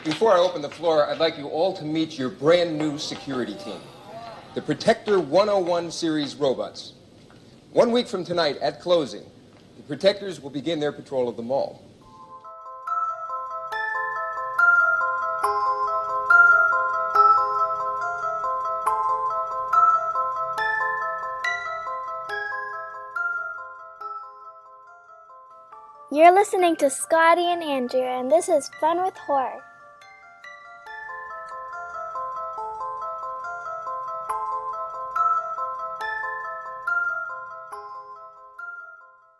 Before I open the floor, I'd like you all to meet your brand new security team, the Protector 101 series robots. 1 week from tonight, at closing, the Protectors will begin their patrol of the mall. You're listening to Scotty and Andrew, and this is Fun with Horror.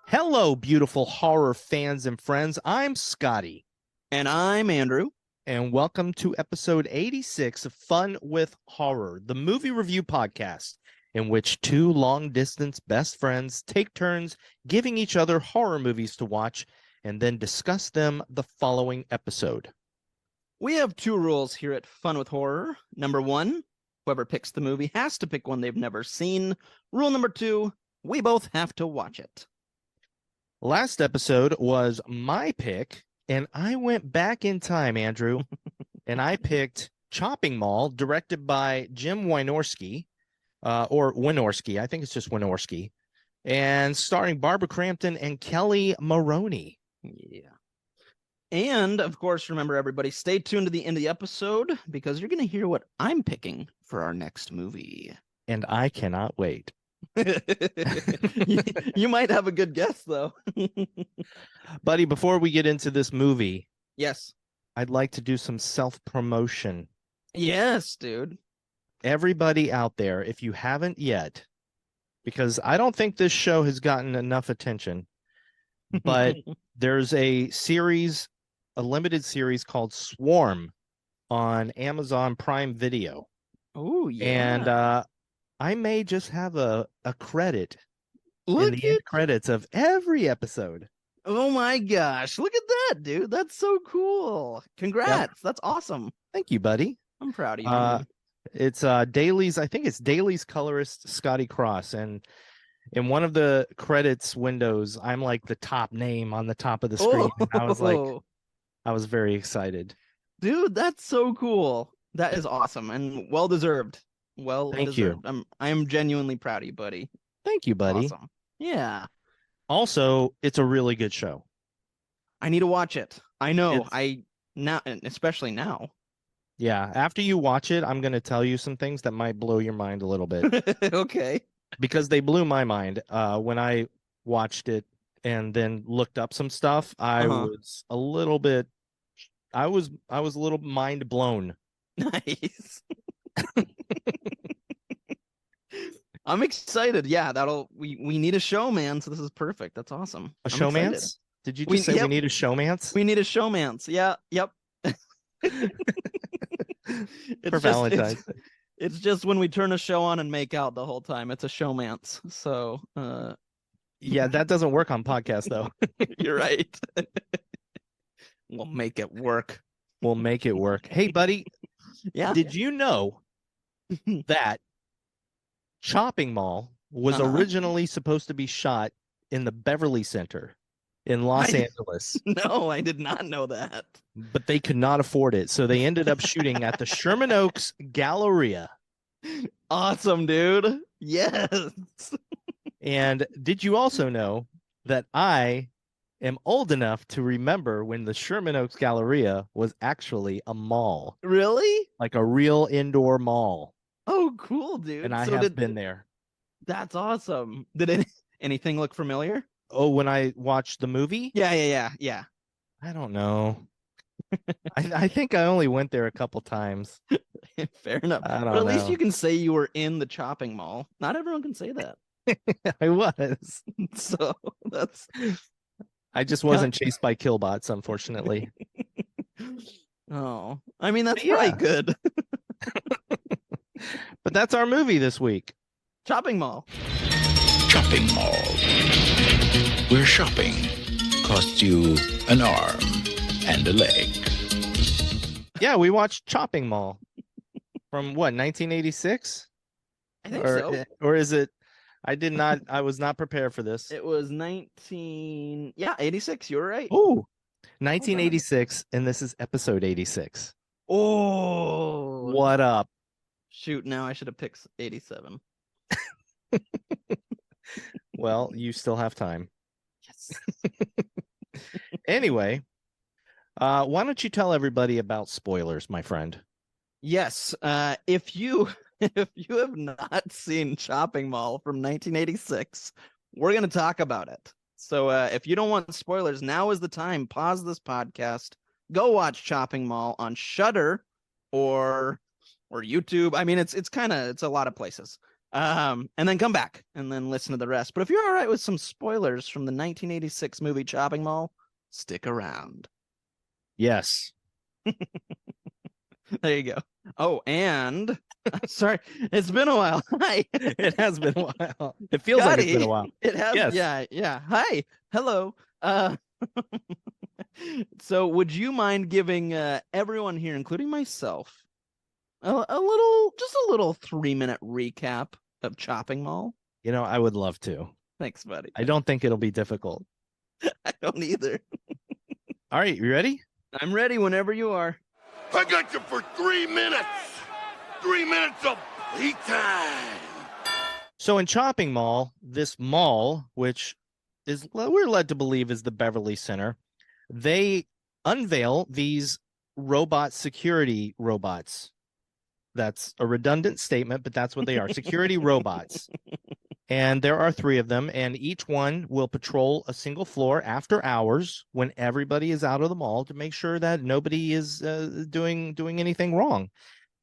Hello, beautiful horror fans and friends. I'm Scotty. And I'm Andrew. And welcome to episode 86 of Fun with Horror, the movie review podcast in which two long-distance best friends take turns giving each other horror movies to watch and then discuss them the following episode. We have two rules here at Fun with Horror. Number one, whoever picks the movie has to pick one they've never seen. Rule number two, we both have to watch it. Last episode was my pick, and I went back in time, Andrew, and I picked Chopping Mall, directed by Jim Wynorski, or Wynorski, I think it's just Wynorski, and starring Barbara Crampton and Kelli Maroney. Yeah. And, of course, remember, everybody, stay tuned to the end of the episode, because you're going to hear what I'm picking for our next movie. And I cannot wait. You might have a good guess, though. Buddy, before we get into this movie, Yes. I'd like to do some self-promotion. Yes, dude. Everybody out there, if you haven't yet, because I don't think this show has gotten enough attention, but there's a series, a limited series called Swarm on Amazon Prime Video. Oh, yeah. And I may just have a credit Look in the end credits of every episode. Oh my gosh, look at that, dude. That's so cool. Congrats. Yep. That's awesome. Thank you, buddy. I'm proud of you. Man. It's Dailies, I think it's Dailies colorist Scotty Cross, and in one of the credits windows, I'm like the top name on the top of the screen. Oh. I was very excited. Dude, that's so cool. That is awesome and well deserved. Thank you. I am genuinely proud of you, buddy. Thank you, buddy. Awesome. Yeah. Also, it's a really good show. I need to watch it. I know. Especially now. Yeah. After you watch it, I'm going to tell you some things that might blow your mind a little bit. Okay. Because they blew my mind when I watched it and then looked up some stuff. I was a little bit. I was a little mind blown. Nice. I'm excited. Yeah, we need a showman, so this is perfect. That's awesome. A showmance? Did you just say we need a showmance? We need a showmance. Yeah, yep. For Valentine's. It's just when we turn a show on and make out the whole time. It's a showmance. So yeah, that doesn't work on podcasts though. You're right. We'll make it work. We'll make it work. Hey, buddy. Yeah. Did you know that Chopping Mall was originally supposed to be shot in the Beverly Center in Los Angeles? No, I did not know that. But they could not afford it, so they ended up shooting at the Sherman Oaks Galleria. Awesome, dude. Yes. And did you also know that I am old enough to remember when the Sherman Oaks Galleria was actually a mall? Really? Like a real indoor mall. Oh, cool, dude. And I have been there. That's awesome. Did anything look familiar? Oh, when I watched the movie? Yeah. I don't know. I think I only went there a couple times. Fair enough. But at least you can say you were in the Chopping Mall. Not everyone can say that. I was. So that's... I just wasn't chased by killbots, unfortunately. Oh, I mean, that's probably good. But that's our movie this week. Chopping Mall. Chopping Mall. Where shopping costs you an arm and a leg. Yeah, we watched Chopping Mall from what, 1986? I think so. Or is it? I was not prepared for this. It was 86. You're right. Oh, 1986, and this is episode 86. Oh, What up? shoot! Now I should have picked 87. Well, you still have time. Yes. Anyway, why don't you tell everybody about spoilers, my friend? Yes. If you have not seen Chopping Mall from 1986, we're gonna talk about it. So if you don't want spoilers, now is the time. Pause this podcast. Go watch Chopping Mall on Shudder or YouTube. I mean, it's a lot of places. And then come back and then listen to the rest. But if you're all right with some spoilers from the 1986 movie Chopping Mall, stick around. Yes. There you go. Oh, and sorry, it's been a while. Hi. It has been a while. It feels like it's been a while. It has. Yes. Yeah. Hi. Hello. So would you mind giving everyone here, including myself, a little 3-minute recap of Chopping Mall? You know, I would love to. Thanks, buddy. I don't think it'll be difficult. I don't either. All right, you ready? I'm ready whenever you are. I got you for 3 minutes. 3 minutes of heat time. So in Chopping Mall, this mall, which is we're led to believe is the Beverly Center, they unveil these security robots. That's a redundant statement, but that's what they are. Security robots. And there are 3 of them, and each one will patrol a single floor after hours when everybody is out of the mall to make sure that nobody is doing anything wrong.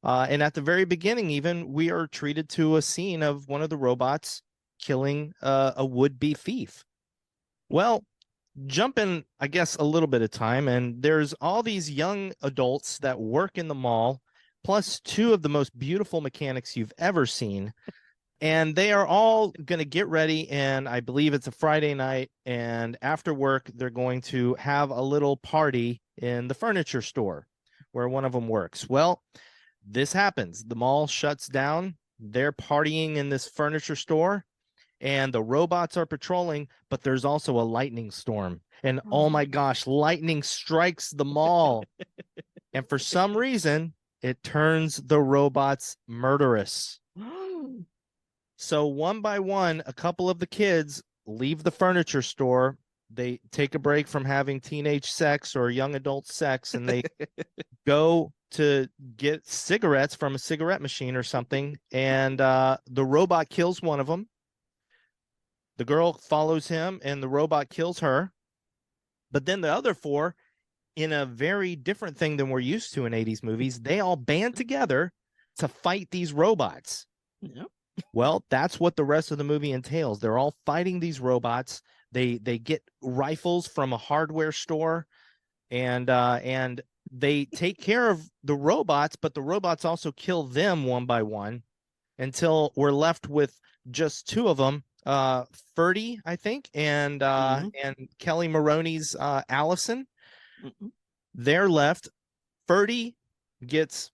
And at the very beginning, even, we are treated to a scene of one of the robots killing a would-be thief. Well, jumping, I guess, a little bit of time, and there's all these young adults that work in the mall, plus 2 of the most beautiful mechanics you've ever seen. And they are all going to get ready, and I believe it's a Friday night, and after work, they're going to have a little party in the furniture store where one of them works. Well, this happens. The mall shuts down. They're partying in this furniture store, and the robots are patrolling, but there's also a lightning storm. And oh my gosh, lightning strikes the mall. And for some reason, it turns the robots murderous. So one by one, a couple of the kids leave the furniture store. They take a break from having teenage sex or young adult sex, and they go to get cigarettes from a cigarette machine or something. And the robot kills one of them. The girl follows him, and the robot kills her. But then the other 4, in a very different thing than we're used to in 80s movies, they all band together to fight these robots. Yep. Well, that's what the rest of the movie entails. They're all fighting these robots. They get rifles from a hardware store, and they take care of the robots, but the robots also kill them one by one until we're left with just 2 of them, Ferdy, I think, and Kelli Maroney's Allison. They're left. Ferdy gets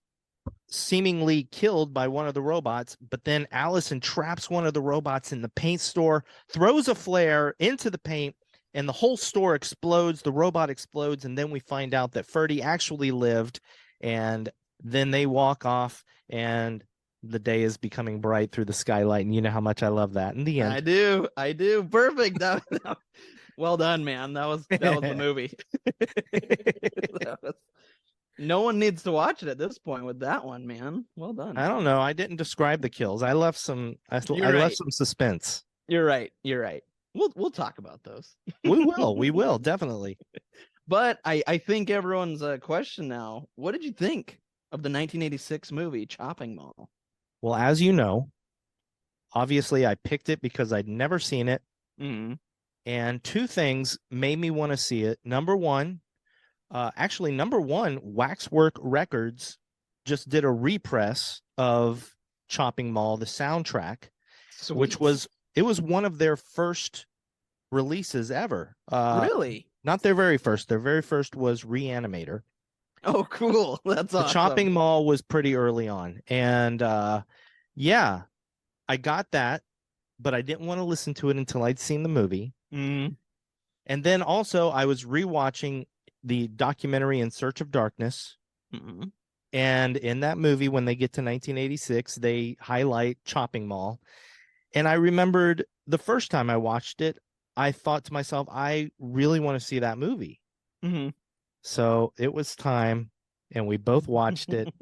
seemingly killed by one of the robots, but then Allison traps one of the robots in the paint store, throws a flare into the paint, and the whole store explodes. The robot explodes, and then we find out that Ferdy actually lived, and then they walk off, and the day is becoming bright through the skylight, and you know how much I love that. In the end, I do. Perfect. Well done, man. That was the movie. No one needs to watch it at this point with that one, man. Well done. I don't know. I didn't describe the kills. I left some. I left some suspense. You're right. We'll talk about those. We will definitely. But I think everyone's question now. What did you think of the 1986 movie Chopping Mall? Well, as you know, obviously I picked it because I'd never seen it. Mm-hmm. And 2 things made me want to see it. Number one, Waxwork Records just did a repress of Chopping Mall, the soundtrack, Sweet. which was one of their first releases ever. Really? Not their very first. Their very first was Reanimator. Oh, cool. That's awesome. The Chopping Mall was pretty early on. And yeah, I got that, but I didn't want to listen to it until I'd seen the movie. Mm. And then also I was rewatching the documentary In Search of Darkness. Mm-hmm. And in that movie, when they get to 1986, they highlight Chopping Mall. And I remembered the first time I watched it, I thought to myself, I really want to see that movie. Mm-hmm. So it was time, and we both watched it.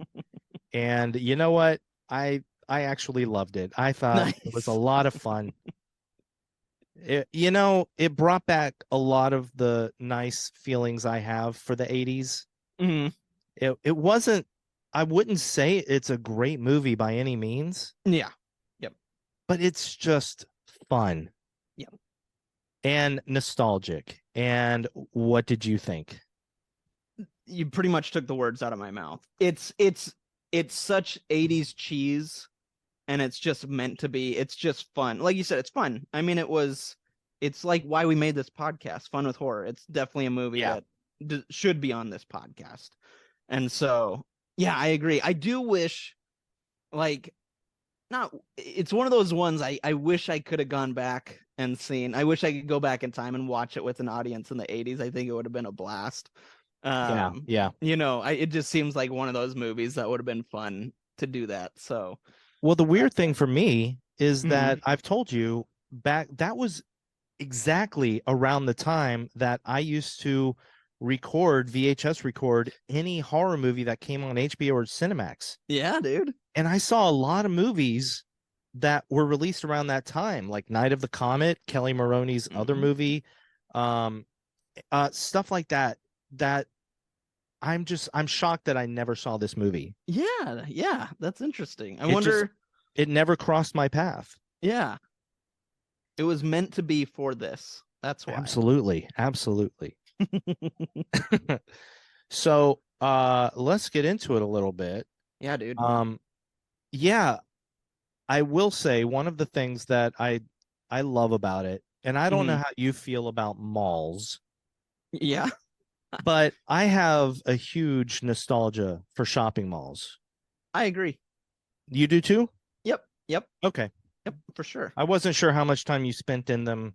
And you know what? I actually loved it. I thought it was a lot of fun. It brought back a lot of the nice feelings I have for the 80s. Mm-hmm. It wasn't, I wouldn't say it's a great movie by any means. Yeah. Yep. But it's just fun. Yep. And nostalgic. And what did you think? You pretty much took the words out of my mouth. It's such 80s cheese, and it's just meant to be. It's just fun. Like you said, it's fun. I mean, it's like why we made this podcast, Fun with Horror. It's definitely a movie that should be on this podcast. And so, yeah, I agree. I do wish, like, it's one of those ones I wish I could have gone back and seen. I wish I could go back in time and watch it with an audience in the 80s. I think it would have been a blast. Yeah. It just seems like one of those movies that would have been fun to do that. So, well, the weird thing for me is that I've told you that was exactly around the time that I used to VHS record any horror movie that came on HBO or Cinemax. Yeah, dude. And I saw a lot of movies that were released around that time, like Night of the Comet, Kelly Maroney's other movie, stuff like that. That I'm shocked that I never saw this movie. Yeah, that's interesting. I wonder. It never crossed my path. Yeah, it was meant to be for this. That's why. Absolutely. So let's get into it a little bit. Yeah, dude. Yeah, I will say one of the things that I love about it, and I don't know how you feel about malls. Yeah. But I have a huge nostalgia for shopping malls. I agree. You do too? Yep. Okay. Yep, for sure. I wasn't sure how much time you spent in them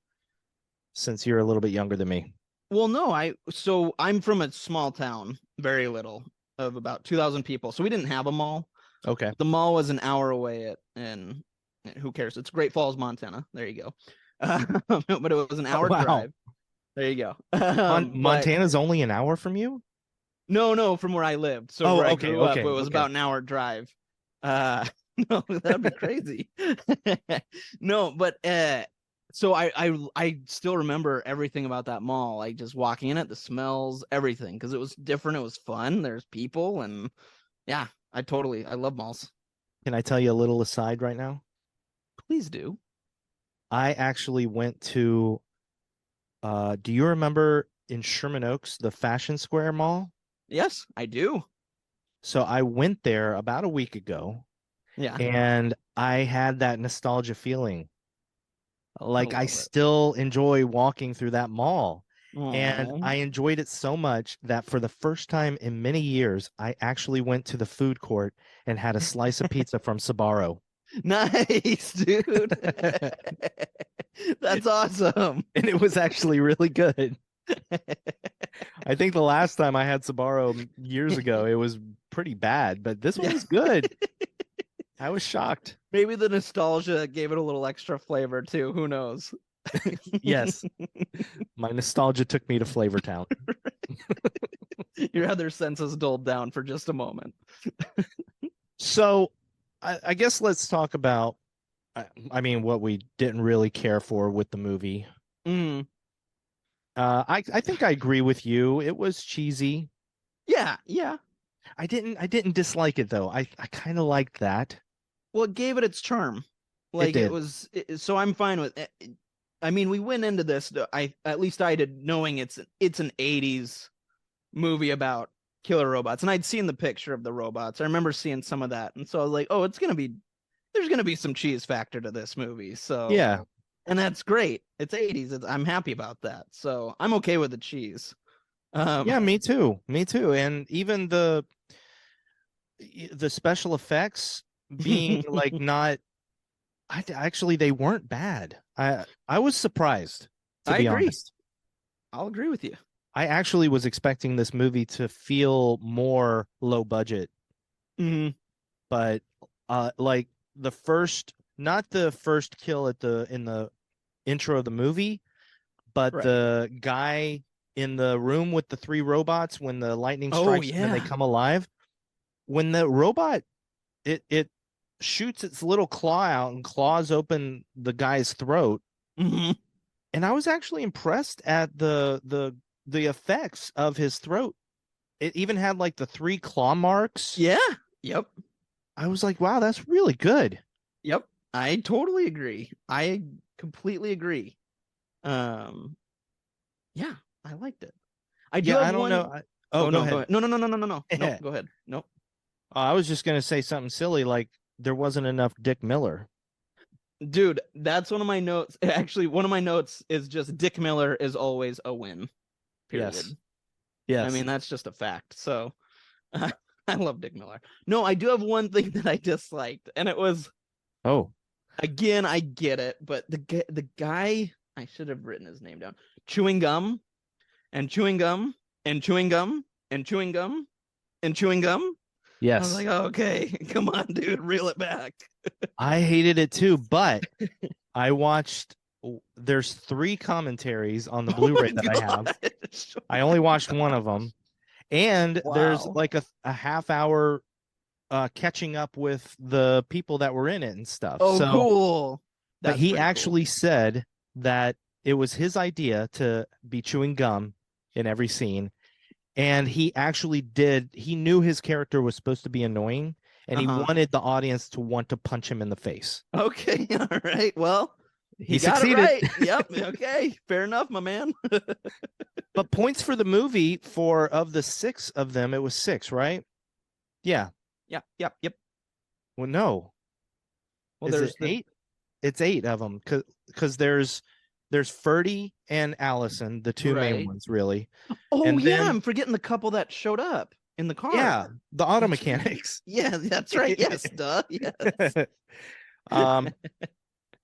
since you're a little bit younger than me. Well, no, I'm from a small town, very little, of about 2,000 people. So we didn't have a mall. Okay. The mall was an hour away and who cares? It's Great Falls, Montana. There you go. But it was an hour drive. There you go. Montana's only an hour from you? No, from where I lived. So where I grew up, it was about an hour drive. No, that'd be crazy. No, but so I still remember everything about that mall, like just walking in it, the smells, everything, because it was different. It was fun. There's people, and yeah, I love malls. Can I tell you a little aside right now? Please do. I actually went to do you remember in Sherman Oaks, the Fashion Square Mall? Yes, I do. So I went there about a week ago. Yeah. And I had that nostalgia feeling. Like I it. still enjoy walking through that mall. Aww. And I enjoyed it so much that for the first time in many years, I actually went to the food court and had a slice of pizza from Sbarro. Nice, dude. That's awesome. And it was actually really good. I think the last time I had Sbarro years ago, it was pretty bad, but this one was good. I was shocked. Maybe the nostalgia gave it a little extra flavor too. Who knows? Yes. My nostalgia took me to Flavortown. Your other senses dulled down for just a moment. So I guess let's talk about, what we didn't really care for with the movie. I think I agree with you. It was cheesy. Yeah. I didn't dislike it though. I kind of liked that. Well, it gave it its charm. Like so I'm fine with it. I mean, we went into this, at least I did, knowing it's an 80s movie about killer robots, and I'd seen the picture of the robots. I remember seeing some of that, and so I was like, oh, there's gonna be some cheese factor to this movie. So yeah, and that's great. It's 80s. I'm happy about that. So I'm okay with the cheese. Yeah, me too. And even the special effects being like not. Actually, they weren't bad. I was surprised. To be honest, I'll agree with you. I actually was expecting this movie to feel more low budget, but like the first, not the first kill in the intro of the movie, but Right. the guy in the room with the 3 robots when the lightning strikes and then they come alive. When the robot it shoots its little claw out and claws open the guy's throat. And I was actually impressed at the effects of his throat. It even had like the 3 claw marks. Yeah. Yep. I was like, wow, that's really good. Yep. I totally agree. I completely agree. Yeah, I liked it. I do have I don't one... know. Oh, go no, ahead. go ahead. No. No, go ahead. Nope. I was just gonna say something silly like there wasn't enough Dick Miller. Dude, that's one of my notes. Actually, one of my notes is just Dick Miller is always a win. Period. Yes. I mean, that's just a fact. So I love Dick Miller. No, I do have one thing that I disliked, and it was, again, I get it, but the guy, I should have written his name down. Chewing gum and chewing gum and chewing gum and chewing gum and chewing gum. Yes. I was like, oh, okay, come on, dude, reel it back. I hated it too, but I watched, there's 3 commentaries on the Blu-ray that I have. I only watched one of them. And there's like a half hour catching up with the people that were in it and stuff. Oh, so, cool. But he actually said that it was his idea to be chewing gum in every scene. And he actually he knew his character was supposed to be annoying, and he wanted the audience to want to punch him in the face. Okay, all right. Well, he got succeeded. It right. Yep. Okay. Fair enough, my man. But points for the movie of the 6 of them, it was 6, right? Yeah. Yep. Well, no. Well, Is there's it 8? It's 8 of them because there's Ferdy and Allison, the 2 main ones, really. Oh, and yeah. then, I'm forgetting the couple that showed up in the car. Yeah, the auto mechanics. Yeah, that's right. Yes, duh. Yes.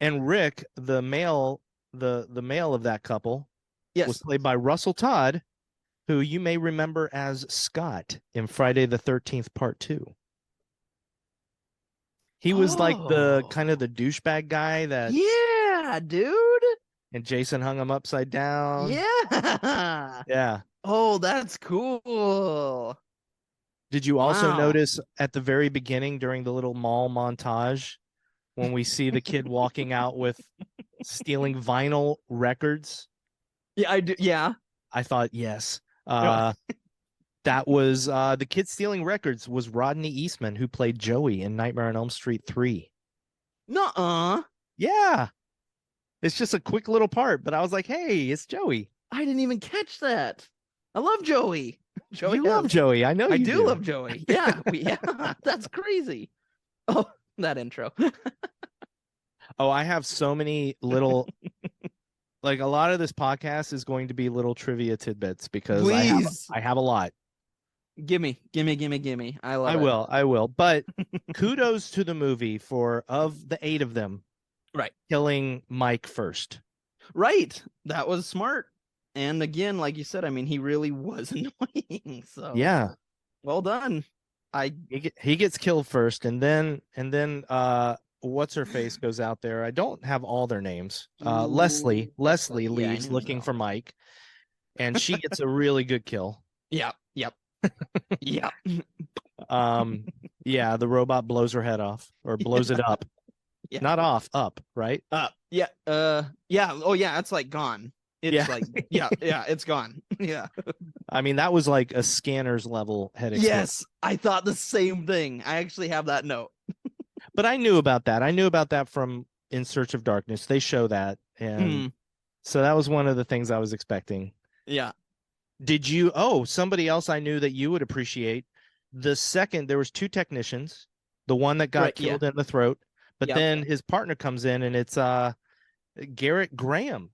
And Rick, the male of that couple, was Yes. played by Russell Todd, who you may remember as Scott in Friday the 13th Part 2. He was like the kind of the douchebag guy that. Yeah, dude. And Jason hung him upside down. Yeah. Yeah. Oh, that's cool. Did you also notice at the very beginning during the little mall montage when we see the kid walking out with stealing vinyl records? Yeah, I do. Yeah. I thought, yes. That was the kid stealing records was Rodney Eastman, who played Joey in Nightmare on Elm Street 3. Nuh-uh. Yeah. It's just a quick little part, but I was like, hey, it's Joey. I didn't even catch that. I love Joey. You love Joey. I know I you do love Joey. Yeah. Yeah. That's crazy. Oh, that intro. Oh, I have so many little like a lot of this podcast is going to be little trivia tidbits because I have a lot. Gimme. I will. But kudos to the movie for of the 8 of them. Right. Killing Mike first. Right. That was smart. And again, like you said, I mean, he really was annoying. So yeah. Well done. He gets killed first, and then what's her face goes out there. I don't have all their names. Leslie leaves looking for Mike, and she gets a really good kill. Yep. Yeah. Yeah, the robot blows her head off or blows it up. Yeah. Not off, up, right? Up. Yeah. Yeah. Oh yeah, it's like gone. It's like yeah, it's gone. Yeah. I mean, that was like a scanner's level head explosion. Yes, I thought the same thing. I actually have that note. But I knew about that. I knew about that from In Search of Darkness. They show that. And so that was one of the things I was expecting. Yeah. Did you somebody else I knew that you would appreciate. The second, there was 2 technicians, the one that got killed in the throat, but then his partner comes in and it's Garrett Graham.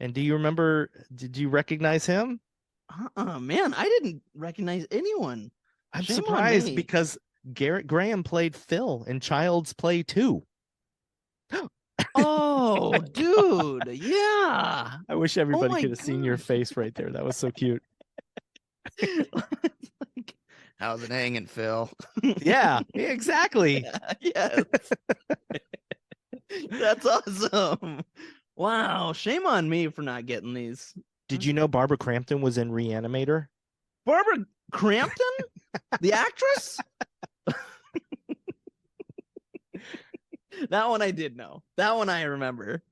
And do you remember, did you recognize him? Man, I didn't recognize anyone. I'm surprised because Garrett Graham played Phil in Child's Play 2. Oh, dude, yeah. I wish everybody my could have seen your gosh. face right there. That was so cute. Like, how's it hanging, Phil? Yeah, exactly. Yes. That's awesome. Wow, shame on me for not getting these. Did you know Barbara Crampton was in Reanimator? Barbara Crampton? The actress? That one I did know. That one I remember.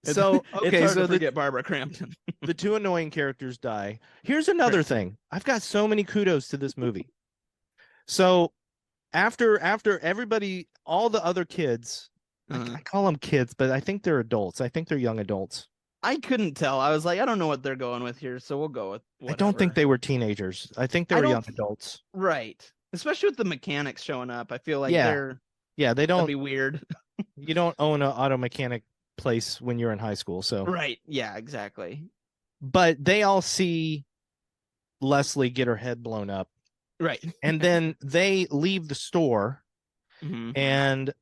So, It's okay, hard so to forget Barbara Crampton. the two annoying characters die. Here's another thing. I've got so many kudos to this movie. So after everybody, all the other kids, I call them kids, but I think they're adults. I think they're young adults. I couldn't tell. I was like, I don't know what they're going with here, so we'll go with whatever. I don't think they were teenagers. I think they were young adults. Right. Especially with the mechanics showing up. I feel like Yeah, they that'd don't be weird. You don't own an auto mechanic place when you're in high school, so Right. Yeah, exactly. But they all see Leslie get her head blown up. Right. And then they leave the store and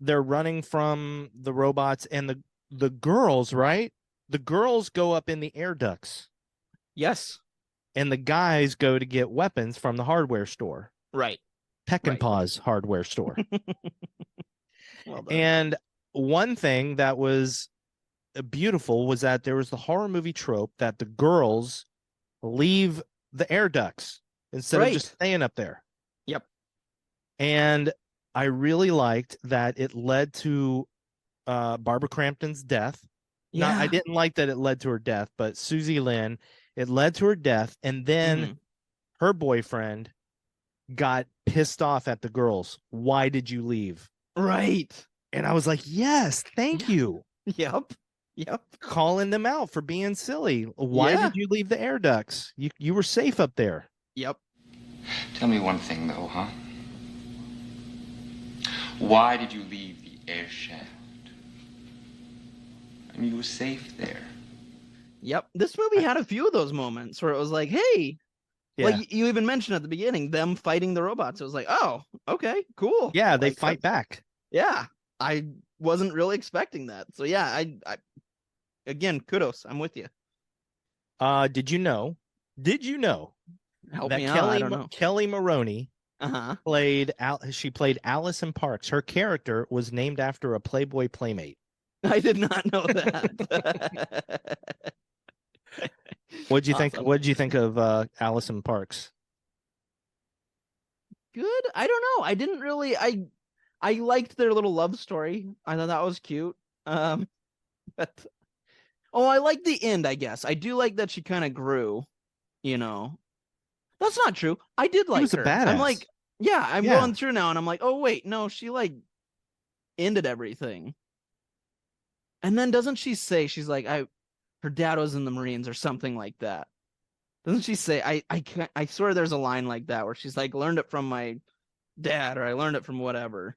they're running from the robots and the girls, right? The girls go up in the air ducts. Yes. And the guys go to get weapons from the hardware store. Right. Peck and Paw's hardware store. Well done. And one thing that was beautiful was that there was the horror movie trope that the girls leave the air ducts instead of just staying up there. Yep. And I really liked that it led to Barbara Crampton's death. Yeah. Now, I didn't like that it led to her death, but Susie Lynn, it led to her death. And then her boyfriend got pissed off at the girls. Why did you leave? Right. And I was like, yes, thank you. Yep. Calling them out for being silly. Why did you leave the air ducts? You were safe up there. Yep. Tell me one thing, though, huh? Why did you leave the air shaft? I mean, you were safe there. Yep. This movie had a few of those moments where it was like, hey, like you even mentioned at the beginning, them fighting the robots. It was like, oh, okay, cool. Yeah, they like, fight back. Yeah. I wasn't really expecting that. So yeah, I again, kudos. I'm with you. Did you know Help that me out. I don't know. Kelli Maroney played Alice in Parks. Her character was named after a Playboy playmate. I did not know that. What'd you think? What'd you think of Alice in Parks? Good. I don't know. I didn't really. I liked their little love story. I thought that was cute. But I like the end. I guess I do like that she kind of grew. You know, that's not true. I did like her. A badass. I'm like, I'm going through now, and I'm like, oh wait, no, she like ended everything. And then doesn't she say she's like her dad was in the Marines or something like that? Doesn't she say I swear there's a line like that where she's like learned it from my dad or I learned it from whatever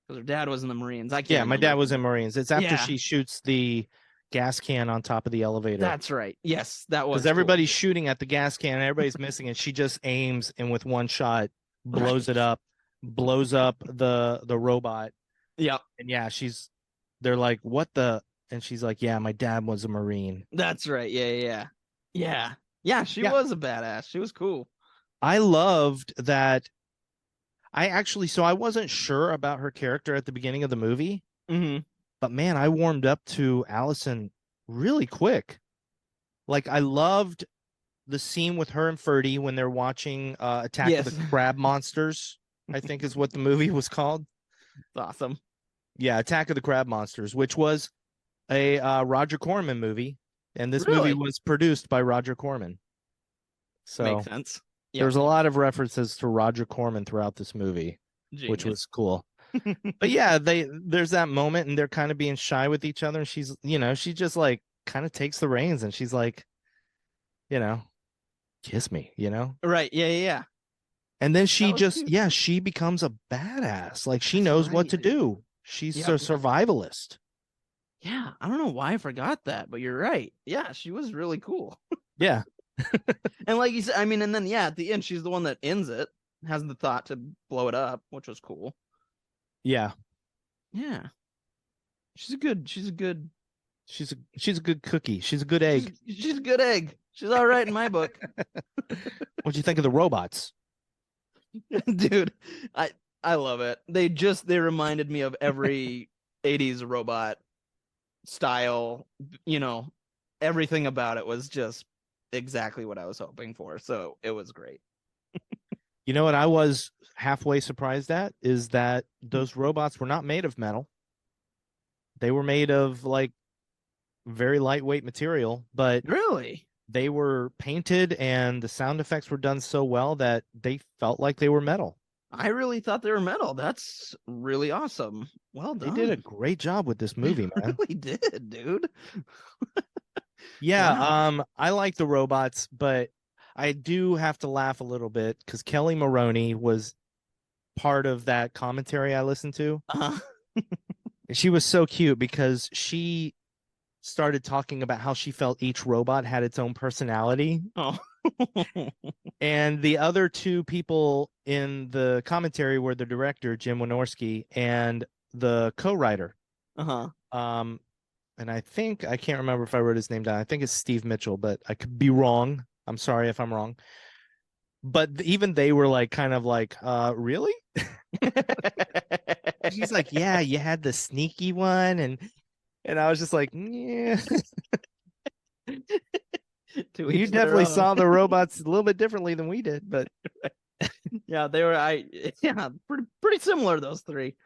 because her dad was in the Marines. I can't. Yeah, remember. my dad was in Marines. It's after she shoots the gas can on top of the elevator. That's right. Yes, that was because everybody's shooting at the gas can and everybody's missing, and she just aims and with one shot blows it up, blows up the robot. Yep. And they're like, what the? And she's like, yeah, my dad was a Marine. That's right. Yeah. She was a badass. She was cool. I loved that. I wasn't sure about her character at the beginning of the movie, but man, I warmed up to Allison really quick. Like, I loved the scene with her and Ferdy when they're watching Attack of the Crab Monsters, I think is what the movie was called. It's awesome. Yeah, Attack of the Crab Monsters, which was a Roger Corman movie, and this movie was produced by Roger Corman. So makes sense. Yep. There's a lot of references to Roger Corman throughout this movie, which was cool. But yeah, there's that moment, and they're kind of being shy with each other, and she's, she just like kind of takes the reins, and she's like, kiss me, Right? Yeah. And then she she becomes a badass. Like, she knows what to do. She's a survivalist. Yeah, I don't know why I forgot that, but you're right. Yeah, she was really cool. Yeah. And like you said, I mean, and then at the end, she's the one that ends it, has the thought to blow it up, which was cool. Yeah. Yeah. She's a good She's a good cookie. She's a good egg. She's a good egg. She's all right in my book. What'd you think of the robots? Dude, I love it. They reminded me of every 80s robot style, everything about it was just exactly what I was hoping for. So it was great. You know what I was halfway surprised at is that those robots were not made of metal. They were made of like very lightweight material, but Really? they were painted and the sound effects were done so well that they felt like they were metal. I really thought they were metal. That's really awesome. Well They done. did a great job with this movie, They man. really did, dude. Yeah, Wow. I like the robots, but I do have to laugh a little bit because Kelli Maroney was part of that commentary I listened to. Uh-huh. And she was so cute because she started talking about how she felt each robot had its own personality. Oh. And the other two people in the commentary were the director, Jim Wynorski, and the co-writer. Uh-huh. And I can't remember if I wrote his name down. I think it's Steve Mitchell, but I could be wrong. I'm sorry if I'm wrong. But even they were like, kind of like, really? She's like, yeah, you had the sneaky one. And I was just like, yeah. You definitely saw the robots a little bit differently than we did, but yeah, they were pretty similar, those three.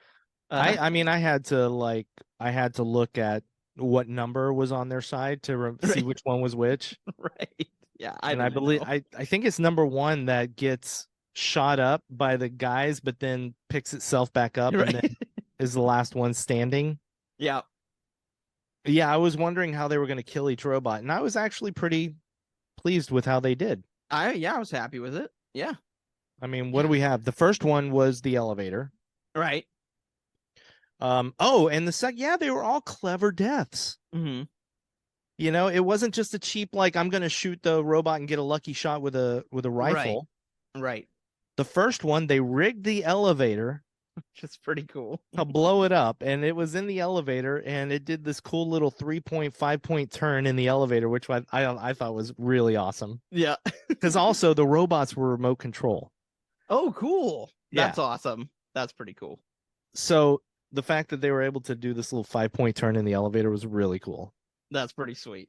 I mean, I had to look at what number was on their side to see which one was which. Right. Yeah, I believe I think it's number one that gets shot up by the guys, but then picks itself back up and then is the last one standing. Yeah. Yeah, I was wondering how they were going to kill each robot, and I was actually pretty pleased with how they did. I was happy with it. Yeah. I mean, what do we have? The first one was the elevator. Right. Oh, and they were all clever deaths. Mm-hmm. It wasn't just a cheap, like, I'm going to shoot the robot and get a lucky shot with a rifle. Right. The first one, they rigged the elevator. Which is pretty cool. To blow it up, and it was in the elevator, and it did this cool little 3.5-point turn in the elevator, which I thought was really awesome. Yeah. Because also the robots were remote control. Oh, cool. Yeah. That's awesome. That's pretty cool. So the fact that they were able to do this little 5-point turn in the elevator was really cool. That's pretty sweet.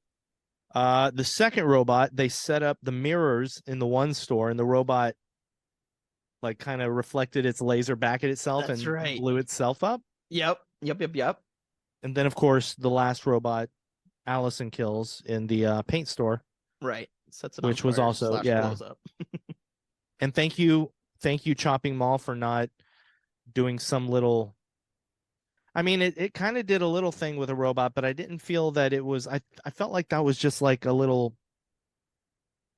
The second robot, they set up the mirrors in the one store, and the robot like kind of reflected its laser back at itself. That's and right. Blew itself up. Yep. And then, of course, the last robot Allison kills in the paint store. Right. Sets it which on was fire, also blows up. And thank you, Chopping Mall, for not doing some little. I mean, it kind of did a little thing with a robot, but I didn't feel that it was. I felt like that was just like a little.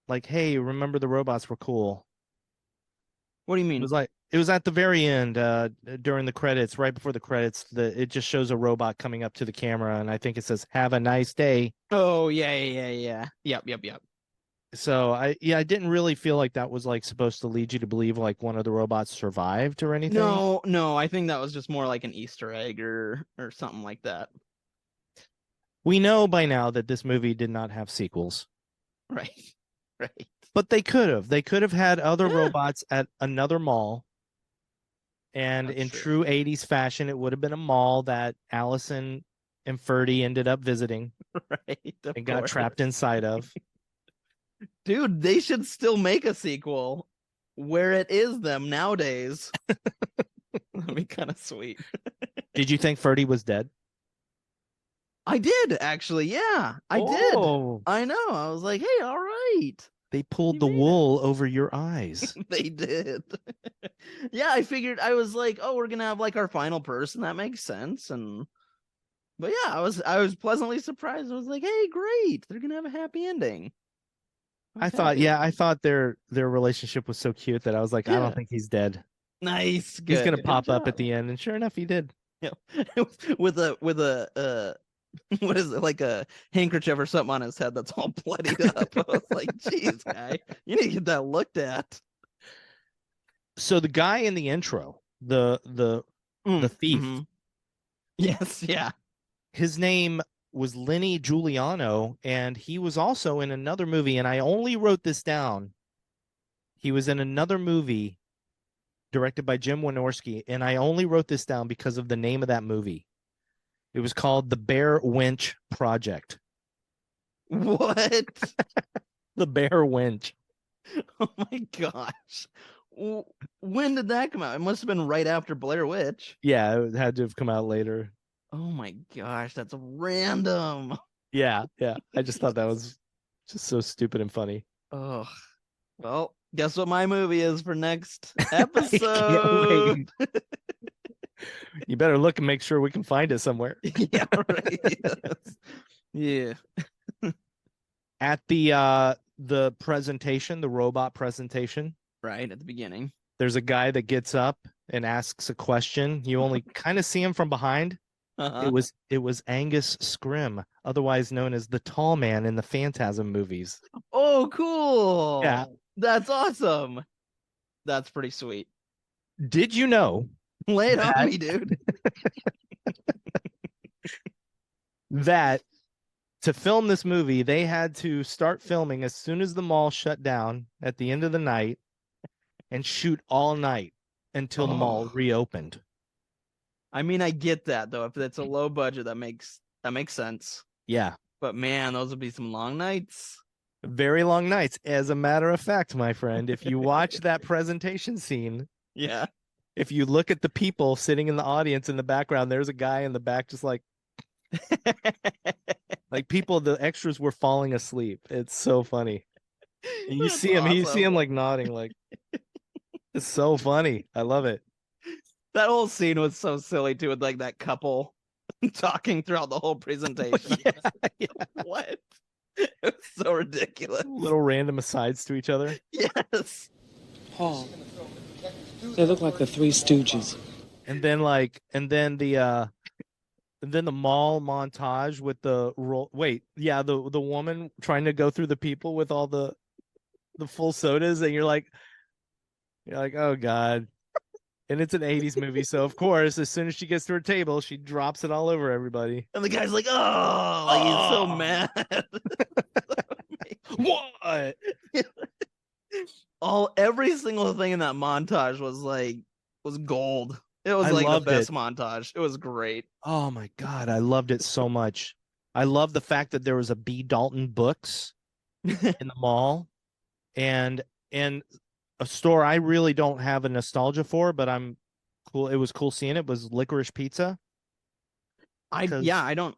Like, hey, remember the robots were cool. What do you mean? It was at the very end, during the credits, right before the credits. It just shows a robot coming up to the camera, and I think it says "Have a nice day." Oh yeah. Yep. So I didn't really feel like that was like supposed to lead you to believe like one of the robots survived or anything. No, I think that was just more like an Easter egg or something like that. We know by now that this movie did not have sequels. Right. But they could have. They could have had other robots at another mall. And in true 80s fashion, it would have been a mall that Allison and Ferdy ended up visiting. Right. And got trapped inside of. Dude, they should still make a sequel where it is them nowadays. That'd be kind of sweet. Did you think Ferdy was dead? I did, actually. Yeah, I did. I know. I was like, hey, all right. They pulled the wool over your eyes. They did. Yeah, I figured, I was like, oh, we're going to have like our final person. That makes sense. But yeah, I was pleasantly surprised. I was like, hey, great. They're going to have a happy ending. I thought their relationship was so cute that I was like, I don't think he's dead. Nice. He's going to pop up at the end. And sure enough, he did. Yeah. with a what is it, like a handkerchief or something on his head that's all bloodied up. I was like, geez, guy, you need to get that looked at. So the guy in the intro, the thief. Mm-hmm. Yes, yeah. his name was Lenny Giuliano, and he was also in another movie, and I only wrote this down. He was in another movie directed by Jim Wynorski, and I only wrote this down because of the name of that movie. It was called The Bear Winch Project. What? The Bear Winch. Oh my gosh. When did that come out? It must have been right after Blair Witch. Yeah, it had to have come out later. Oh my gosh, that's random. Yeah. I just thought that was just so stupid and funny. Oh, well, guess what my movie is for next Can't episode? wait. You better look and make sure we can find it somewhere. Yeah, right. Yeah. At the presentation, the robot presentation, Right at the beginning. there's a guy that gets up and asks a question. You only kind of see him from behind. Uh-huh. It was Angus Scrim, otherwise known as the tall man in the Phantasm movies. Oh, cool. Yeah. That's awesome. That's pretty sweet. Did you know Lay it on me, dude. that to film this movie, they had to start filming as soon as the mall shut down at the end of the night and shoot all night until the mall reopened? I mean, I get that though. If it's a low budget, that makes sense. Yeah. But man, those would be some long nights. Very long nights. As a matter of fact, my friend, if you watch that presentation scene, Yeah. if you look at the people sitting in the audience in the background, there's a guy in the back just like people, the extras were falling asleep. It's so funny. And you That's see him, you see awesome. him like nodding, like it's so funny. I love it. That whole scene was so silly too, with like that couple talking throughout the whole presentation. Yeah. What? It was so ridiculous. Little random asides to each other. Yes. Paul, they look like the Three Stooges. And then the mall montage with the the woman trying to go through the people with all the full sodas, and you're like, oh God. And it's an 80s movie, so of course, as soon as she gets to her table, she drops it all over everybody. And the guy's like, oh, like he's so mad. What? Every single thing in that montage was gold. It was I like the loved best it. montage. It was great. Oh my God, I loved it so much. I love the fact that there was a B. Dalton Books in the mall, and a store I really don't have a nostalgia for, but I'm cool. It was cool seeing it. Was Licorice Pizza. I don't.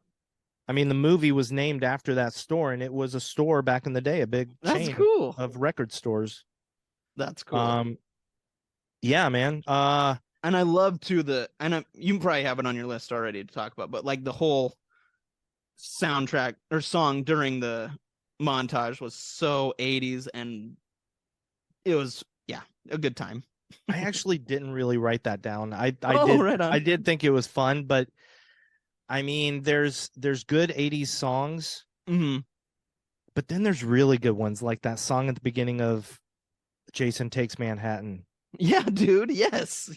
I mean, the movie was named after that store, and it was a store back in the day, a big That's chain cool. of record stores. That's cool. Yeah, man. And I love too you probably have it on your list already to talk about, but like the whole soundtrack or song during the montage was so 80s, and it was a good time. I actually didn't really write that down. I did. Right on. I did think it was fun, but I mean, there's good 80s songs, but then there's really good ones, like that song at the beginning of Jason Takes Manhattan. Yeah, dude. Yes.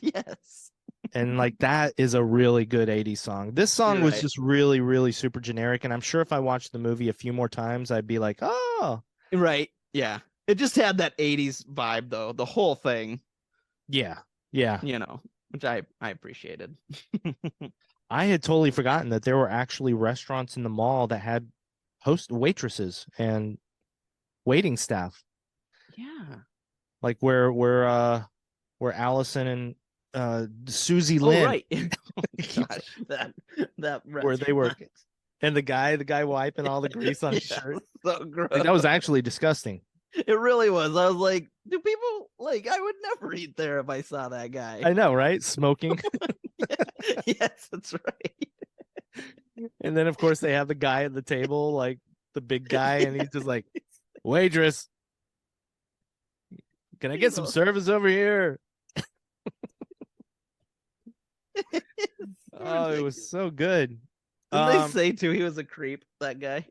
And like that is a really good 80s song. This song You're was right. just really, really super generic. And I'm sure if I watched the movie a few more times, I'd be like, oh, Right. Yeah. It just had that 80s vibe though. The whole thing, yeah. which I appreciated. I had totally forgotten that there were actually restaurants in the mall that had waitresses and waiting staff. Yeah. Like where Allison and Susie Lynn, right. Oh my gosh, that where they were, restaurant. and the guy wiping all the grease on his Yeah, shirt. so gross. Like, that was actually disgusting. It really was. I was like, do people I would never eat there if I saw that guy. I know, right? Smoking. Yes, that's right. And then of course they have the guy at the table, like the big guy, and he's just like, waitress, can I get some service over here? Oh, it was so good. Didn't they say too he was a creep, that guy?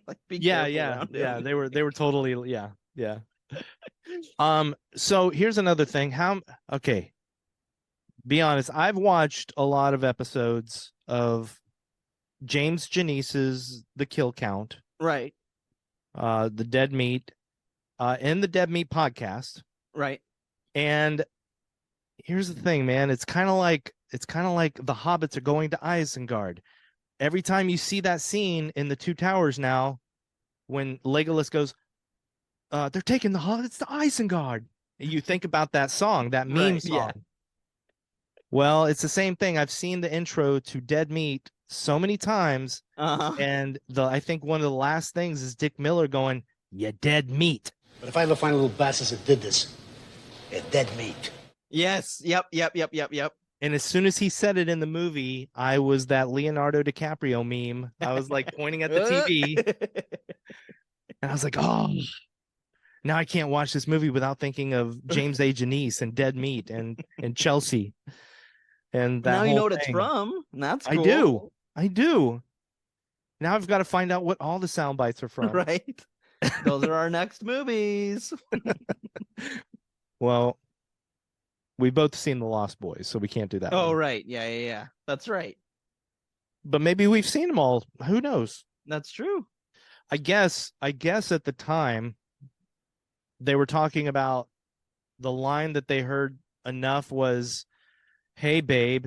Like, be careful around him. They were totally, yeah. So here's another thing. Be honest, I've watched a lot of episodes of James Janice's The Kill Count, Right. the Dead Meat, and the Dead Meat podcast. Right. And here's the thing, man. It's kind of like the hobbits are going to Isengard. Every time you see that scene in the Two Towers now, when Legolas goes, they're taking the hobbits to Isengard. You think about that song, that meme Right, song. yeah. Well, it's the same thing. I've seen the intro to Dead Meat so many times, and I think one of the last things is Dick Miller going, "You dead meat." But if I ever find a little bastards that did this, they're dead meat. Yes. Yep. And as soon as he said it in the movie, I was that Leonardo DiCaprio meme. I was like pointing at the TV, and I was like, "Oh, now I can't watch this movie without thinking of James A. Janice and Dead Meat and Chelsea." And that now you know what thing. it's from. That's cool. I do. Now I've got to find out what all the sound bites are from. Right. Those are our next movies. Well, we've both seen The Lost Boys, so we can't do that. Oh, one. right. Yeah. That's right. But maybe we've seen them all. Who knows? That's true. I guess at the time they were talking about the line that they heard enough was, "Hey, babe,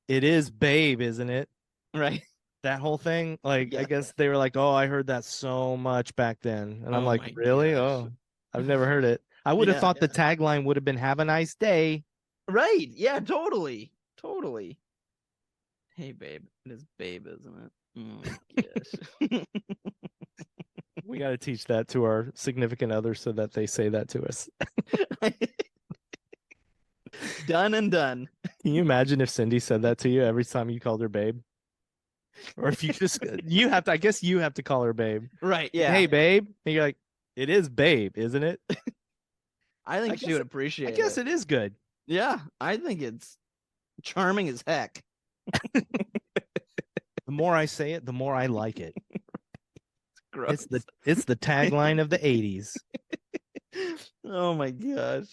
it is babe, isn't it?" Right. That whole thing. Like, Yeah. I guess they were like, "Oh, I heard that so much back then." And I'm Oh like, my "Really? gosh. Oh, I've never heard it." I would have Yeah. thought the tagline would have been "Have a nice day." Right. Yeah, totally. Hey, babe. It is babe, isn't it? Oh my gosh. We got to teach that to our significant others so that they say that to us. Done and done. Can you imagine if Cindy said that to you every time you called her babe? Or if you just, I guess you have to call her babe. Right. Yeah. Hey, babe. And you're like, "It is babe, isn't it?" I think I she guess would appreciate I guess it. it is good. Yeah. I think it's charming as heck. The more I say it, the more I like it. Gross. It's the tagline of the 80s. Oh my gosh.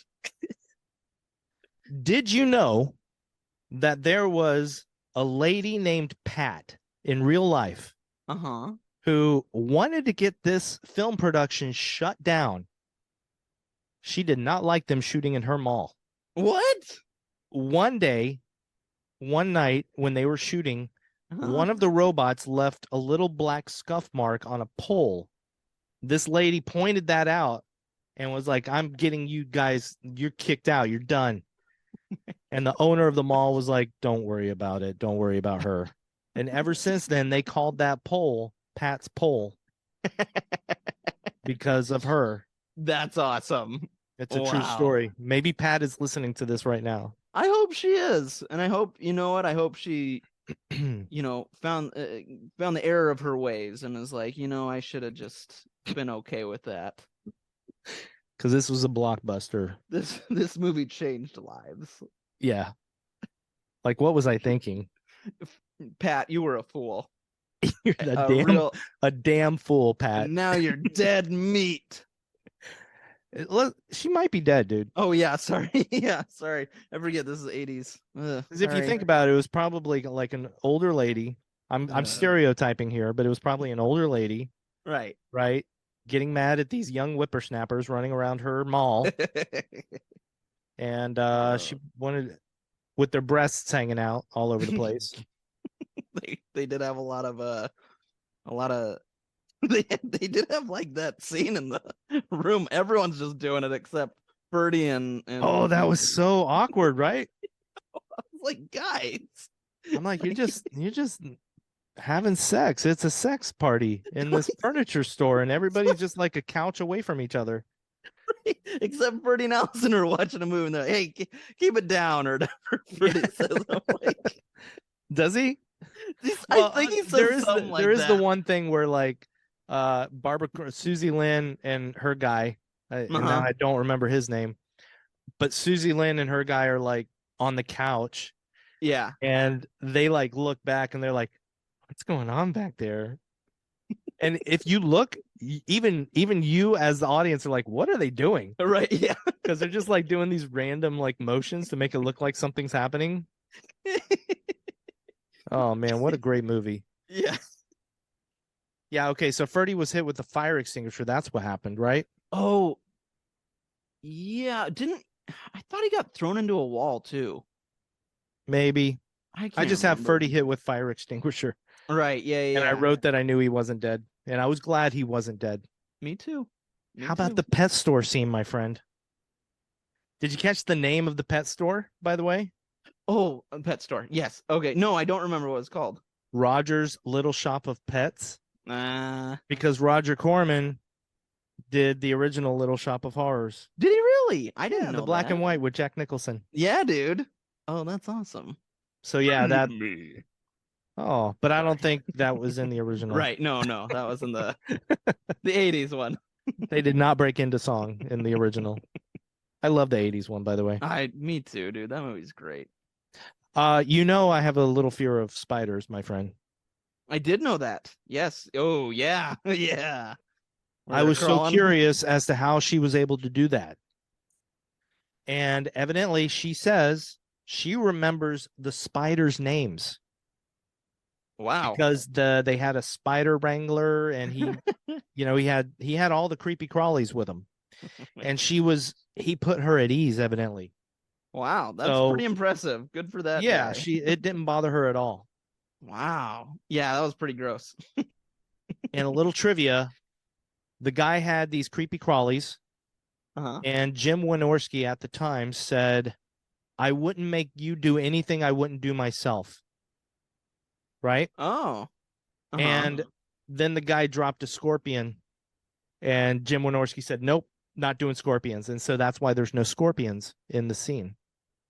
Did you know that there was a lady named Pat in real life who wanted to get this film production shut down? She did not like them shooting in her mall. What? One night when they were shooting, one of the robots left a little black scuff mark on a pole. This lady pointed that out and was like, "I'm getting you guys, you're kicked out, you're done." And the owner of the mall was like, "Don't worry about it. Don't worry about her." And ever since then, they called that pole Pat's pole because of her. That's awesome. It's a true story. Maybe Pat is listening to this right now. I hope she is. And I hope, you know what? I hope she, found the error of her ways and is like, I should have just been okay with that. Because this was a blockbuster. This movie changed lives. Yeah. Like, what was I thinking? Pat, you were a fool. You're a damn fool, Pat. And now you're dead meat. She might be dead, dude. Oh yeah, sorry. Yeah, sorry. I forget this is 80s. Because if you think about it, it was probably like an older lady. I'm stereotyping here, but it was probably an older lady. Right. Right. Getting mad at these young whippersnappers running around her mall. And she wanted, with their breasts hanging out all over the place. They did have a lot of they did have like that scene in the room. Everyone's just doing it except Birdie and oh, that was so awkward, right? I was like, guys, I'm like, you're just having sex. It's a sex party in this furniture store, and everybody's just like a couch away from each other. Right? Except Birdie and Allison are watching a movie and they're like, "Hey, keep it down," or whatever Birdie says. I'm like, does he? I think he says something like that. There is the one thing where like Susie Lynn and her guy, and now I don't remember his name, but Susie Lynn and her guy are like on the couch. Yeah. And they like look back and they're like, "What's going on back there?" And if you look, even you as the audience are like, "What are they doing?" Right. Yeah. Because they're just like doing these random like motions to make it look like something's happening. Oh man, what a great movie. Yeah. Yeah, okay, so Ferdy was hit with the fire extinguisher. That's what happened, right? Oh, yeah. I thought he got thrown into a wall too. Maybe. I I can't just have remember. Ferdy hit with fire extinguisher. Right. Yeah. And I Yeah. wrote that I knew he wasn't dead. And I was glad he wasn't dead. Me too. Me How about too. the pet store scene, my friend? Did you catch the name of the pet store, by the way? Oh, a pet store. Yes. Okay. No, I don't remember what it's called. Roger's Little Shop of Pets. Did Because Roger Corman did the original Little Shop of Horrors. he really? I didn't know the black that. and white with Jack Nicholson. Yeah, dude. Oh, that's awesome. So yeah, that. Me. Oh, but I don't think that was in the original. Right. No, that was in the 80s one. They did not break into song in the original. I love the 80s one, by the way. Me too, dude. That movie's great. I have a little fear of spiders, my friend. I did know that. Yes. Oh, yeah. Yeah. I was so curious as to how she was able to do that. And evidently she says she remembers the spiders' names. Wow. Because they had a spider wrangler and he he had all the creepy crawlies with him. And he put her at ease, evidently. Wow, that's pretty impressive. Good for that. Yeah, guy. it didn't bother her at all. Wow. Yeah, that was pretty gross. And a little trivia, the guy had these creepy crawlies, and Jim Wynorski at the time said, "I wouldn't make you do anything I wouldn't do myself." Right? Oh. And then the guy dropped a scorpion, and Jim Wynorski said, "Nope, not doing scorpions." And so that's why there's no scorpions in the scene.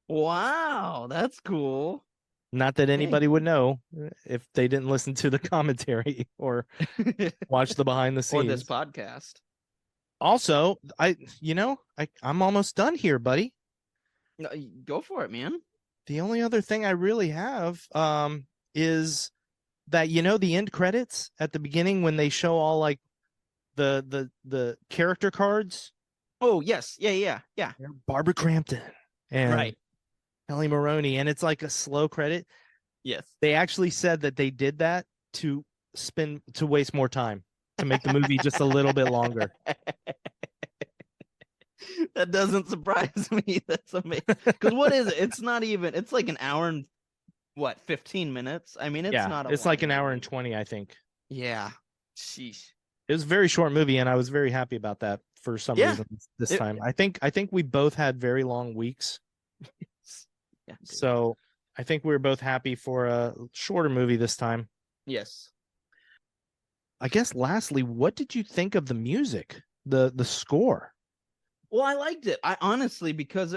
Wow, that's cool. Not that anybody would know if they didn't listen to the commentary or watch the behind the scenes or this podcast. Also, I'm almost done here, buddy. No, go for it, man. The only other thing I really have is that the end credits at the beginning when they show all like the character cards. Oh yes, yeah. Barbara Crampton and right. Kelli Maroney, and it's like a slow credit. Yes. They actually said that they did that to waste more time, to make the movie just a little bit longer. That doesn't surprise me. That's amazing. Because what is it? It's not even. It's like an hour and 15 minutes. I mean, it's not. It's like an hour and 20, I think. Yeah. Sheesh. It was a very short movie, and I was very happy about that for some reason this time. I think we both had very long weeks. Yeah. So I think we were both happy for a shorter movie this time. Yes. I guess lastly, what did you think of the music, the score? Well, I liked it. I honestly, because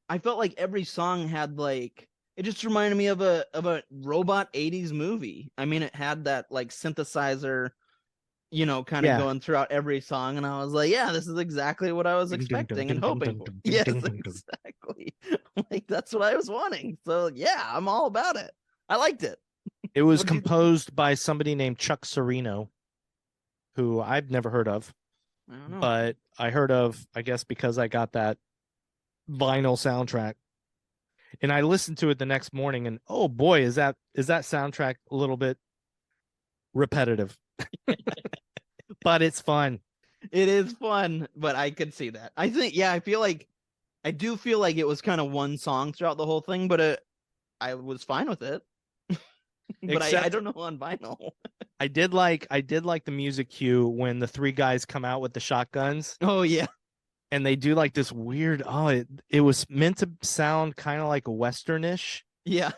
I felt like every song had like, it just reminded me of a robot 80s movie. I mean, it had that like synthesizer, kind of going throughout every song. And I was like, yeah, this is exactly what I was expecting and hoping for. Yes, exactly. Like, that's what I was wanting. So yeah, I'm all about it. I liked it. It was composed by somebody named Chuck Cirino, who I've never heard of. I don't know. But I heard of, I guess, because I got that vinyl soundtrack. And I listened to it the next morning, and oh boy, is that soundtrack a little bit repetitive. But it's fun. It is fun, but I could see that. I think, I do feel like it was kind of one song throughout the whole thing, but I was fine with it. But I don't know on vinyl. I did like the music cue when the three guys come out with the shotguns. Oh yeah. And they do like this weird, it was meant to sound kind of like a Westernish. Yeah.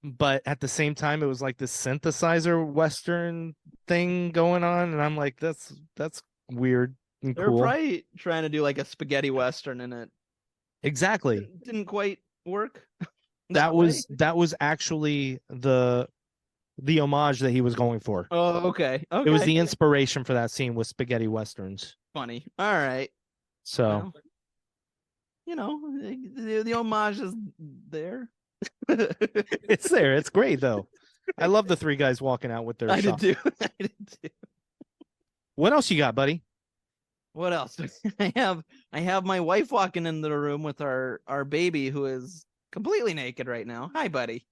But at the same time, it was like this synthesizer Western thing going on. And I'm like, that's weird and They're cool. probably trying to do like a spaghetti Western in it. Exactly. It didn't quite work. That was actually the homage that he was going for. Oh, okay. It was the inspiration for that scene with spaghetti Westerns. Funny. All right. So, the homage is there. It's there. It's great though. I love the three guys walking out with their I did too. What else you got, buddy? What else? I have my wife walking into the room with our baby who is completely naked right now. Hi, buddy.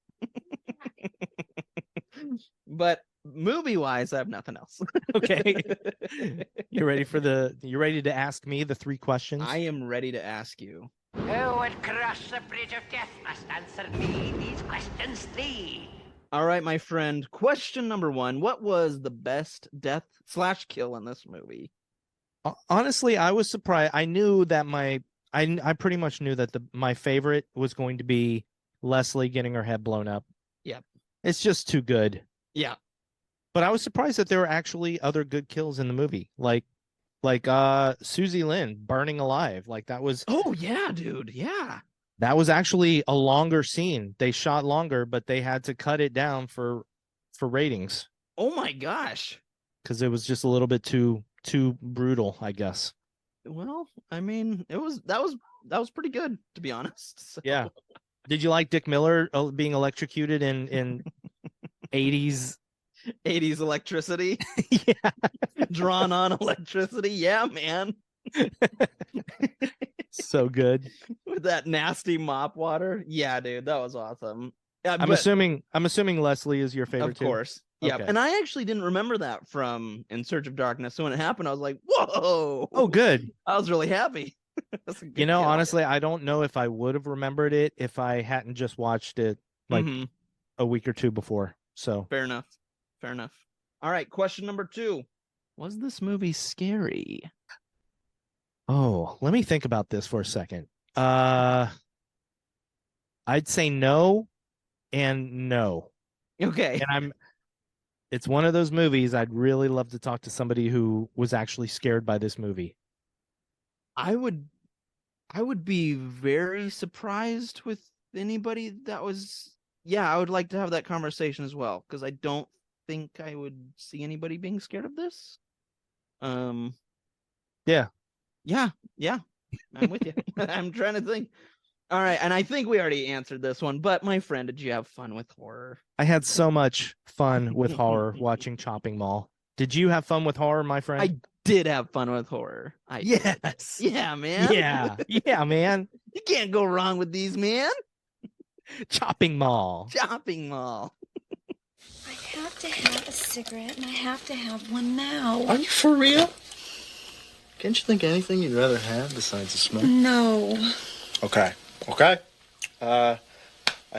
But movie-wise, I have nothing else. Okay. You ready to ask me the 3 questions? I am ready to ask you. Who would cross the bridge of death must answer me these questions 3. All right, my friend. Question number 1. What was the best death/kill in this movie? Honestly, I was surprised. I knew that I pretty much knew that my favorite was going to be Leslie getting her head blown up. Yep. It's just too good. Yeah. But I was surprised that there were actually other good kills in the movie. Like Susie Lynn burning alive. Like that was Oh yeah, dude. Yeah. That was actually a longer scene. They shot longer, but they had to cut it down for ratings. Oh my gosh. Because it was just a little bit too brutal, I guess. Well, I mean, that was pretty good, to be honest. So. Yeah. Did you like Dick Miller being electrocuted in 80s electricity? Yeah. Drawn on electricity? Yeah, man. So good. With that nasty mop water? Yeah, dude, that was awesome. I'm assuming Leslie is your favorite of course. too? Yeah, Okay. and I actually didn't remember that from In Search of Darkness. So when it happened, I was like, "Whoa!" Oh, good. I was really happy. You know, honestly, I don't know if I would have remembered it if I hadn't just watched it like a week or 2 before. So fair enough. Fair enough. All right, question number 2. Was this movie scary? Oh, let me think about this for a second. I'd say no and no. Okay. And it's one of those movies I'd really love to talk to somebody who was actually scared by this movie. I would be very surprised with anybody that was. Yeah, I would like to have that conversation as well, because I don't think I would see anybody being scared of this. Yeah. I'm with you. I'm trying to think. All right, and I think we already answered this one, but my friend, did you have fun with horror? I had so much fun with horror watching Chopping Mall. Did you have fun with horror, my friend? I did have fun with horror. Yes. Yeah, man. Yeah, man. You can't go wrong with these, man. Chopping Mall. Chopping Mall. I have to have a cigarette, and I have to have one now. Are you for real? Can't you think of anything you'd rather have besides a smoke? No. Okay. I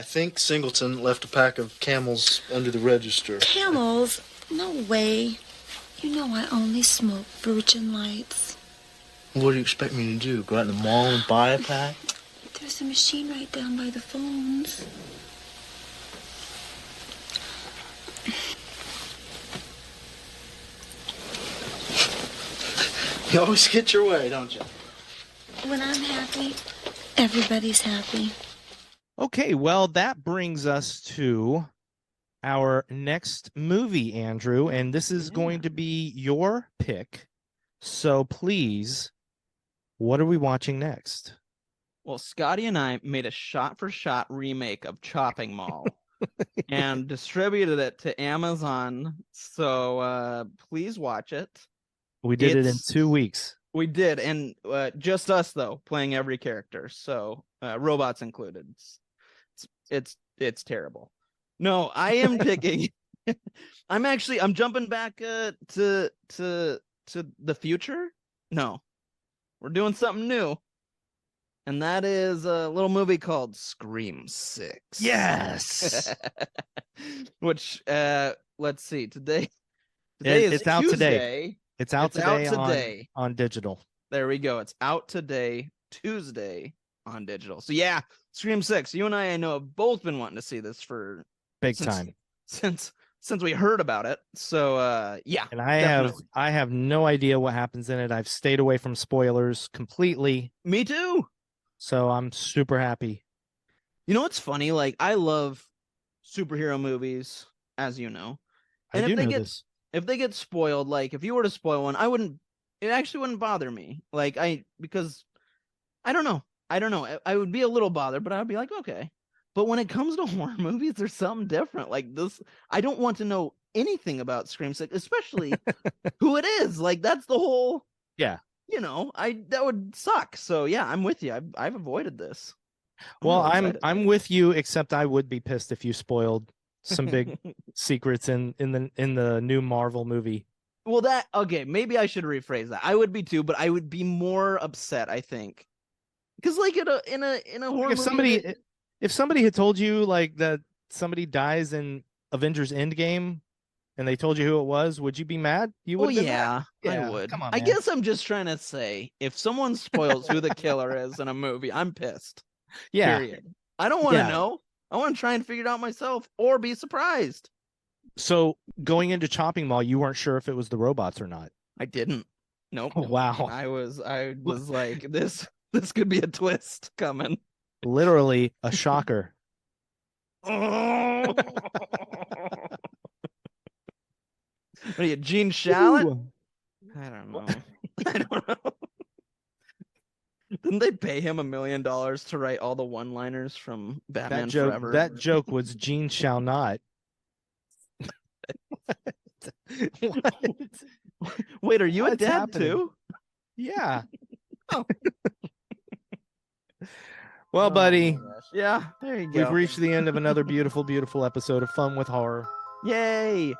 think Singleton left a pack of Camels under the register. Camels? No way. You know I only smoke Virgin Lights. What do you expect me to do? Go out in the mall and buy a pack? There's a machine right down by the phones. You always get your way, don't you? When I'm happy, everybody's happy. Okay, well, that brings us to our next movie, Andrew, and this is going to be your pick. So please, what are we watching next? Well, Scotty and I made a shot-for-shot remake of Chopping Mall and distributed it to Amazon. So please watch it. We did it in 2 weeks. We did, and just us though, playing every character, so robots included. It's terrible. No, I am picking. I'm jumping back to the future. No, we're doing something new, and that is a little movie called Scream 6. Yes. Which let's see. Today is it's out Tuesday. today. It's out today on digital. There we go. It's out today, Tuesday, on digital. So yeah, Scream 6. You and I know, have both been wanting to see this for big time since we heard about it. So yeah. And I have no idea what happens in it. I've stayed away from spoilers completely. Me too. So I'm super happy. You know what's funny? Like, I love superhero movies, as you know. And I do know this. If they get spoiled, like if you were to spoil one, it actually wouldn't bother me. Like because I don't know. I would be a little bothered, but I'd be like, okay. But when it comes to horror movies, there's something different. Like this, I don't want to know anything about Scream 6, especially who it is. Like that's the whole. Yeah. You know, that would suck. So yeah, I'm with you. I've avoided this. I'm with you, except I would be pissed if you spoiled some big secrets in the new Marvel movie. Well, maybe I should rephrase that. I would be too, but I would be more upset, I think. Because like in a horror movie, if somebody had told you like that somebody dies in Avengers Endgame and they told you who it was, would you be mad? You would. Yeah, yeah, I would. Come on, I man. guess I'm just trying to say, if someone spoils who the killer is in a movie, I'm pissed. Yeah. Period. I don't want to know. I want to try and figure it out myself or be surprised. So going into Chopping Mall, you weren't sure if it was the robots or not. I didn't. Nope. Oh, wow. I was like, this could be a twist coming. Literally a shocker. What are you, Gene Shalit? Ooh. I don't know. Didn't they pay him $1 million to write all the one-liners from Batman Forever? That joke was Gene Shall Not. Wait, are you a What's dad happening? too? Yeah. Oh. Well, buddy, yeah, there you go. we've reached the end of another beautiful, beautiful episode of Fun with Horror. Yay!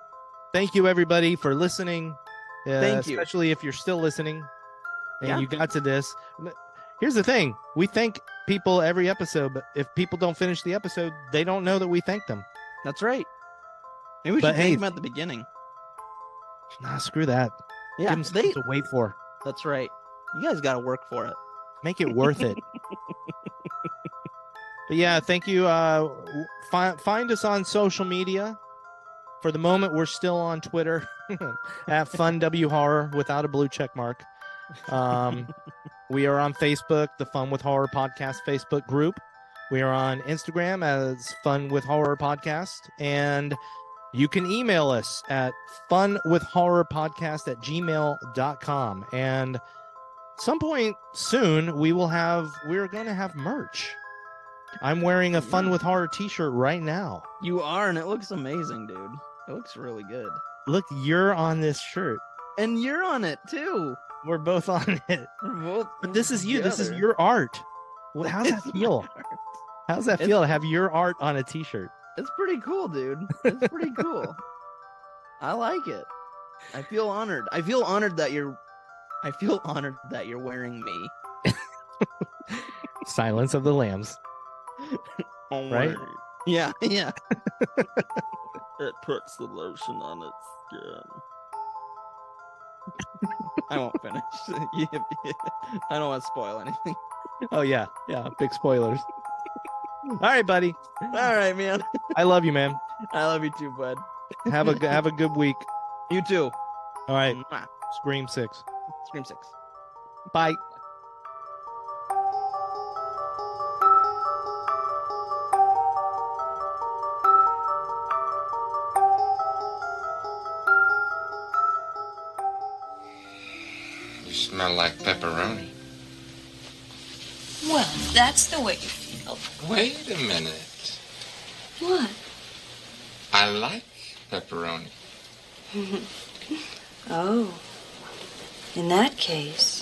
Thank you, everybody, for listening. Thank you. Especially if you're still listening and Yeah. you got to this. Here's the thing. We thank people every episode, but if people don't finish the episode, they don't know that we thank them. That's right. Maybe we But should hey, thank him at the beginning. Nah, screw that. Yeah, Give them something to wait for. That's right. You guys got to work for it. Make it worth it. But yeah, thank you. Find us on social media. For the moment, we're still on Twitter at FunWHorror without a blue check mark. We are on Facebook, the Fun with Horror Podcast Facebook group. We are on Instagram as Fun with Horror Podcast. And you can email us at funwithhorrorpodcast@gmail.com. And some point soon, we're going to have merch. I'm wearing a Fun with Horror t-shirt right now. You are, and it looks amazing, dude. It looks really good. Look, you're on this shirt. And you're on it, too. We're both on it. We're both But this is you. together. This is your art. How's that feel? How's that feel to have your art on a t-shirt? It's pretty cool, dude. It's pretty cool. I like it. I feel honored. I feel honored that you're wearing me. Silence of the Lambs. Right? Yeah, yeah. It puts the lotion on its skin. I won't finish. I don't want to spoil anything. Oh yeah, big spoilers. All right, buddy. All right, man. I love you, man. I love you too, bud. Have a good week. You too. All right. Mwah. Scream 6. Scream 6. Bye. You smell like pepperoni. Well, if that's the way you feel. Wait a minute. What? I like pepperoni. Oh. In that case.